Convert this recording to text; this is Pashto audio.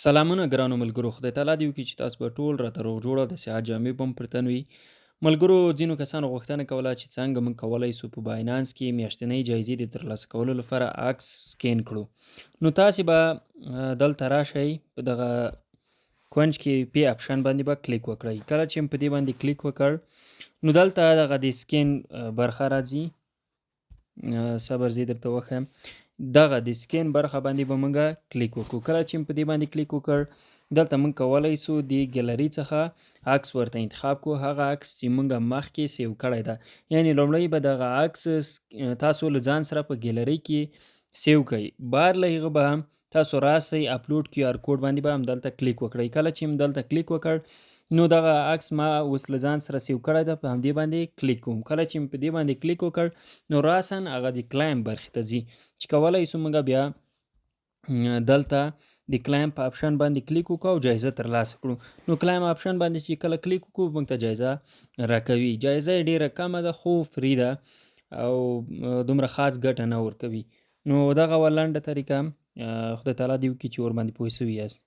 سلامونه ګرانو ملګرو، خدای تعالی دې وکړي چې تاسو به ټول راته روغ جوړ او د صحت جامې به هم پر تن وي. ملګرو، ځینو کسانو غوښتنه کوله چې څنګه موږ کولی سو په باینانس کې میاشتنۍ جایزې د ترلاسه کولو لپاره عکس سکین کړو. نو تاسې به دلته راشئ، په دغه کونج کې پی اپشن باندې به کلیک وکړئ. کله چې په دې باندې کلیک وکړ نو دلته دغه د سکین برخه راځي. صبر زه درته وښیم. دغه د سکین برخه باندې به موږ کلیک وکړو. کله چې په دې باندې کلیک وکړ دلته موږ کولی سو د ګیلري څخه عکس ورته انتخاب کړو، هغه عکس چې موږ مخکې سیو کړی ده. یعنې لومړی به دغه عکس تاسو له ځان سره په ګیلري کې سیو کړئ. بعد له هغه به هم تاسو راسئ اپلوډ کیو آر کوډ باندې به هم دلته کلیک وکړئ. کله چې دلته کلیک وکړ نو دغه عکس ما اوس له ځان سره سیو کړی ده، په همدې باندې کلیک کوم. کله چې په دې باندې کلیک وکړ نو راسن هغه د کلایم برخې ته ځي چې کولی سو موږ بیا دلته د کلایم په اپشن باندې کلیک وکړو او جایزه ترلاسه کړو. نو کلایم اپشن باندې چې کله کلیک وکړو موږ ته جایزه راکوي. جایزه یې ډیره کمه ده خو فری ده او دومره خاص ګټه نه ورکوي. نو دغه لنډه طریقه خدای تعالی دې وکړي چې ورباندې پوه سوي یاست.